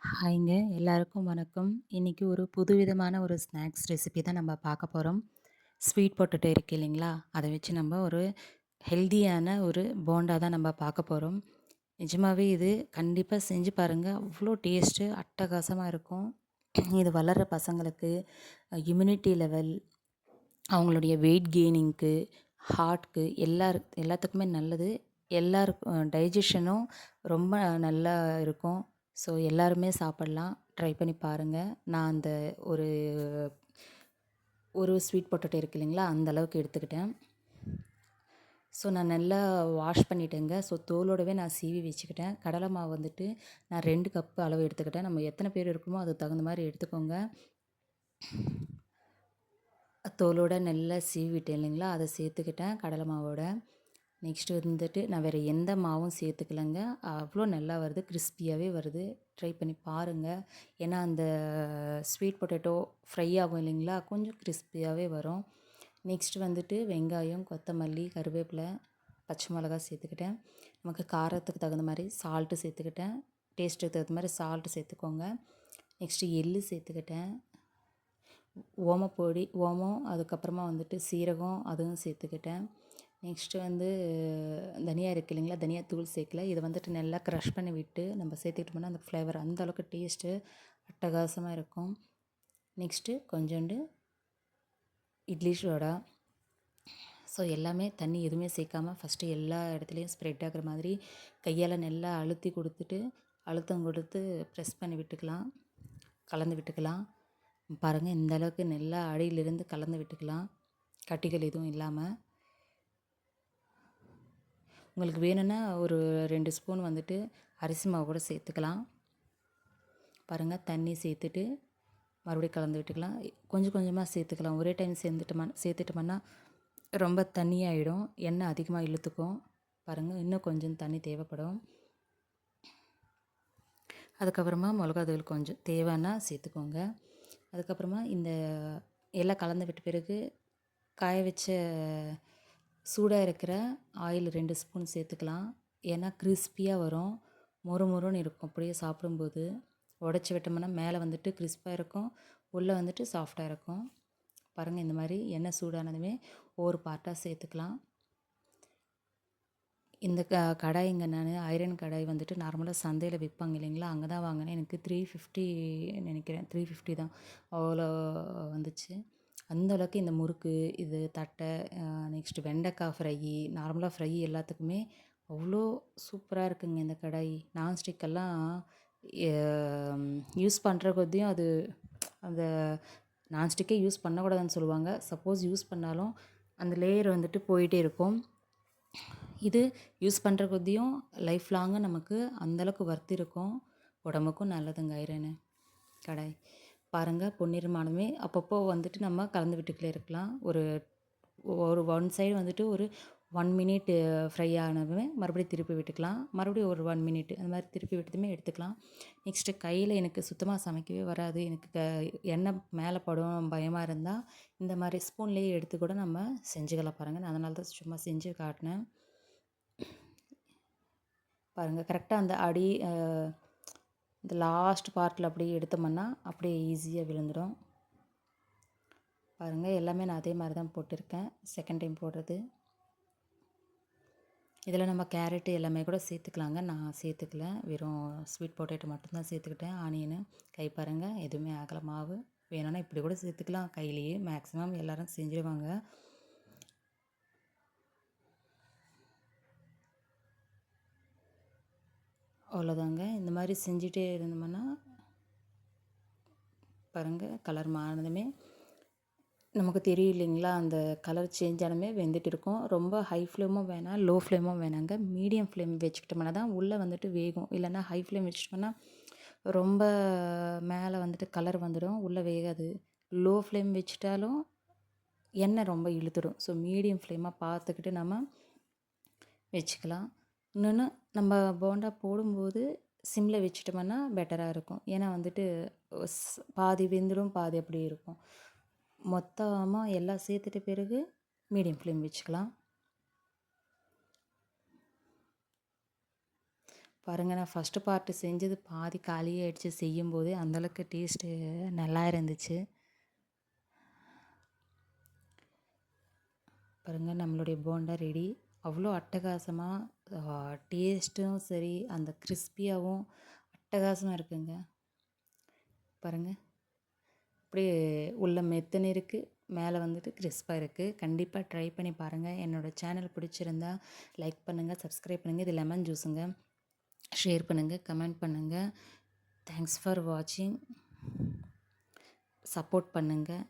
ஹாய்ங்க எல்லாருக்கும் வணக்கம். இன்னைக்கு ஒரு புதுவிதமான ஒரு ஸ்நாக்ஸ் ரெசிபி தான் நம்ம பார்க்க போறோம். ஸ்வீட் பொட்டேட்டோ இருக்கு இல்லைங்களா? அத வச்சு நம்ம ஒரு ஹெல்தியான ஒரு போண்டா தான் நம்ம பார்க்க போறோம். நிஜமாவே இது கண்டிப்பா செஞ்சு பாருங்க. அவ்ளோ டேஸ்ட்டு அட்டகாசமா இருக்கும். இது வளர்ற பசங்களுக்கு இம்யூனிட்டி லெவல், அவங்களுடைய வெயிட் கெய்னிங்க்கு, ஹார்ட்க்கு எல்லாத்துக்குமே நல்லது. எல்லாருக்கும் டைஜஷனும் ரொம்ப நல்லா இருக்கும். ஸோ எல்லாருமே சாப்பிடலாம். ட்ரை பண்ணி பாருங்க. நான் அந்த ஒரு ஒரு ஸ்வீட் பொட்டேட்டோ இருக்கு இல்லைங்களா? அந்த அளவுக்கு எடுத்துக்கிட்டேன். ஸோ நான் நல்லா வாஷ் பண்ணிட்டேங்க. ஸோ தோலோடவே நான் சீவி வச்சுக்கிட்டேன். கடலை மாவு வந்துட்டு நான் 2 கப் அளவு எடுத்துக்கிட்டேன். நம்ம எத்தனை பேர் இருக்கோமோ அதுக்கு தகுந்த மாரி எடுத்துக்கோங்க. தோலோட நல்லா சீவிட்டேன் இல்லைங்களா? அத சேர்த்துக்கிட்டேன் கடலை மாவோட. நெக்ஸ்ட்டு வந்துட்டு நான் வேறு எந்த மாவும் சேர்த்துக்கலங்க. அவ்வளோ நல்லா வருது. கிறிஸ்பியாவே வருது. ட்ரை பண்ணி பாருங்க. ஏன்னா அந்த ஸ்வீட் பொட்டேட்டோ ஃப்ரை ஆகும் இல்லைங்களா? கொஞ்சம் கிறிஸ்பியாவே வரும். நெக்ஸ்ட்டு வந்துட்டு வெங்காயம், கொத்தமல்லி, கருவேப்பிலை, பச்சை மிளகா சேர்த்துக்கிட்டேன். நமக்கு காரத்துக்கு தகுந்த மாரி சால்ட்டு சேர்த்துக்கிட்டேன். டேஸ்ட்டுக்கு தகுந்த மாரி சால்ட்டு சேர்த்துக்கோங்க. நெக்ஸ்ட்டு எள்ளு சேர்த்துக்கிட்டேன். ஓமம், அதுக்கப்புறமா வந்துட்டு சீரகம் அதுவும் சேர்த்துக்கிட்டேன். நெக்ஸ்ட்டு வந்து தனியா இருக்கு இல்லைங்களா? தனியா தூள் சேர்க்கல. இத வந்துட்டு நல்லா க்ரஷ் பண்ணி விட்டு நம்ம சேர்த்துக்கிட்டோம்னா அந்த ஃப்ளேவர் அந்த அளவுக்கு டேஸ்ட்டு அட்டகாசமா இருக்கும். நெக்ஸ்ட்டு கொஞ்சோண்டு இட்லி சோடா. ஸோ எல்லாமே தண்ணி எதுவுமே சேர்க்காம ஃபஸ்ட்டு எல்லா இடத்துலையும் ஸ்ப்ரெட் ஆகுற மாதிரி கையால் நல்லா அழுத்தி கொடுத்துட்டு அழுத்தம் கொடுத்து ப்ரெஸ் பண்ணி விட்டுக்கலாம். கலந்து விட்டுக்கலாம். பாருங்கள் இந்த அளவுக்கு நல்லா அடியிலிருந்து கலந்து விட்டுக்கலாம். கட்டிகள் எதுவும் இல்லாம. உங்களுக்கு வேணும்னா ஒரு 2 ஸ்பூன் வந்துட்டு அரிசி மாவு கூட சேர்த்துக்கலாம். பாருங்கள் தண்ணி சேர்த்துட்டு மறுபடியும் கலந்து விட்டுக்கலாம். கொஞ்சம் கொஞ்சமாக சேர்த்துக்கலாம். ஒரே டைம் சேர்த்துட்டோம்னா ரொம்ப தண்ணியாயிடும். எண்ணெய் அதிகமாக இழுத்துக்கும். பாருங்கள் இன்னும் கொஞ்சம் தண்ணி தேவைப்படும். அதுக்கப்புறமா மிளகாத்தூள் கொஞ்சம் தேவைன்னா சேர்த்துக்கோங்க. அதுக்கப்புறமா இந்த எல்லாம் கலந்து விட்ட பிறகு காய வச்ச சூடாக இருக்கிற ஆயில் 2 ஸ்பூன் சேர்த்துக்கலாம். ஏன்னா கிறிஸ்பியாக வரும். மொறு மொறுன்னு இருக்கும் அப்படியே சாப்பிடும்போது. உடச்சி விட்டோம்னா மேலே வந்துட்டு கிறிஸ்பாக இருக்கும். உள்ளே வந்துட்டு சாஃப்டாக இருக்கும். பாருங்கள் இந்த மாதிரி எண்ணெய் சூடானதுமே ஒவ்வொரு பார்ட்டாக சேர்த்துக்கலாம். இந்த கடாய்ங்க நான் ஐரன் கடாய் வந்துட்டு நார்மலாக சந்தையில் விற்பாங்க இல்லைங்களா? அங்கே தான் வாங்கினேன். எனக்கு 350 நினைக்கிறேன். 350 தான். அவ்வளோ வந்துச்சு. அந்த அளவுக்கு இந்த முறுக்கு, இது தட்டை, நெக்ஸ்ட்டு வெண்டைக்காய் ஃப்ரையி, நார்மலாக ஃப்ரை எல்லாத்துக்குமே அவ்வளோ சூப்பராக இருக்குங்க இந்த கடாய். நான்ஸ்டிக்கெல்லாம் யூஸ் பண்ணுற கொத்தியும் அது அந்த நான்ஸ்டிக்கே யூஸ் பண்ணக்கூடாதுன்னு சொல்லுவாங்க. சப்போஸ் யூஸ் பண்ணாலும் அந்த லேயர் வந்துட்டு போயிட்டே இருக்கும். இது யூஸ் பண்ணுற கொத்தியும் லைஃப் லாங்காக நமக்கு அந்தளவுக்கு ஒர்த் இருக்கும். உடம்புக்கும் நல்லதுங்க ஐரனு கடாய். பாருங்கள் பொன்னிறமானதுமே அப்பப்போ வந்துட்டு நம்ம கலந்து விட்டுக்கிட்டே இருக்கலாம். ஒரு ஒரு ஒன் சைடு வந்துட்டு ஒரு 1 மினிட் ஃப்ரை ஆனதுமே மறுபடியும் திருப்பி விட்டுக்கலாம். மறுபடியும் ஒரு 1 மினிட் அந்த மாதிரி திருப்பி விட்டதுமே எடுத்துக்கலாம். நெக்ஸ்ட்டு கையில் எனக்கு சுத்தமாக சமைக்கவே வராது. எனக்கு எண்ணெய் மேலே படும் பயமாக இருந்தால் இந்த மாதிரி ஸ்பூன்லேயே எடுத்து கூட நம்ம செஞ்சுக்கலாம் பாருங்கள். நான் அதனால தான் சும்மா செஞ்சு காட்டினேன். பாருங்கள் கரெக்டாக அந்த அடி இந்த லாஸ்ட் பார்ட்டில் அப்படியே எடுத்தோம்னா அப்படியே ஈஸியாக விழுந்துடும். பாருங்கள் எல்லாமே நான் அதே மாதிரி தான் போட்டிருக்கேன். செகண்ட் டைம் போடுறது. இதில் நம்ம கேரட்டு எல்லாமே கூட சேர்த்துக்கலாங்க. நான் சேர்த்துக்கல. வெறும் ஸ்வீட் பொட்டேட்டோ மட்டும்தான் சேர்த்துக்கிட்டேன். ஆனியனு கை பாருங்கள் எதுவுமே ஆகலை மாவு. வேணும்னா இப்படி கூட சேர்த்துக்கலாம். கையிலேயே மேக்ஸிமம் எல்லோரும் செஞ்சுருவாங்க. அவ்வளோதாங்க. இந்த மாதிரி செஞ்சுட்டே இருந்தோம்னா பாருங்கள் கலர் மாறினதுமே நமக்கு தெரியும் இல்லைங்களா? அந்த கலர் சேஞ்ச் ஆனதுமே வெந்துட்டு இருக்கும். ரொம்ப ஹை ஃப்ளேமும் வேணாம், லோ ஃப்ளேமும் வேணாங்க. மீடியம் ஃப்ளேம் வச்சுக்கிட்டோம்னா தான் உள்ளே வந்துட்டு வேகும். இல்லைன்னா ஹை ஃப்ளேம் வச்சுட்டோம்னா ரொம்ப மேலே வந்துட்டு கலர் வந்துடும். உள்ளே வேகாது. லோ ஃப்ளேம் வச்சுட்டாலும் எண்ணெய் ரொம்ப இழுத்துடும். ஸோ மீடியம் ஃப்ளேமாக பார்த்துக்கிட்டு நம்ம வச்சுக்கலாம். இன்னொன்று நம்ம போண்டா போடும்போது சிம்மில் வச்சுட்டோம்னா பெட்டராக இருக்கும். ஏன்னா வந்துட்டு பாதி வெந்துடும், பாதி அப்படியே இருக்கும். மொத்தமாக எல்லாம் சேர்த்துட்ட பிறகு மீடியம் ஃப்ளேம் வச்சுக்கலாம். பாருங்கள், நான் ஃபஸ்ட்டு பார்ட்டு செஞ்சது பாதி காலியாகிடுச்சு. செய்யும்போதே அந்தளவுக்கு டேஸ்ட்டு நல்லா இருந்துச்சு. பாருங்கள், நம்மளுடைய போண்டா ரெடி. அவ்வளோ அட்டகாசமாக டேஸ்ட்டும் சரி, அந்த கிறிஸ்பியாகவும் அட்டகாசமாக இருக்குங்க. பாருங்கள், அப்படியே உள்ள மெத்துன்னு இருக்குது, மேலே வந்துட்டு கிறிஸ்பாக இருக்குது. கண்டிப்பாக ட்ரை பண்ணி பாருங்கள். என்னோடய சேனல் பிடிச்சிருந்தா லைக் பண்ணுங்கள், சப்ஸ்கிரைப் பண்ணுங்கள். இது லெமன் ஜூஸுங்க. ஷேர் பண்ணுங்கள், கமெண்ட் பண்ணுங்கள். தேங்க்ஸ் ஃபார் வாட்சிங். சப்போர்ட் பண்ணுங்கள்.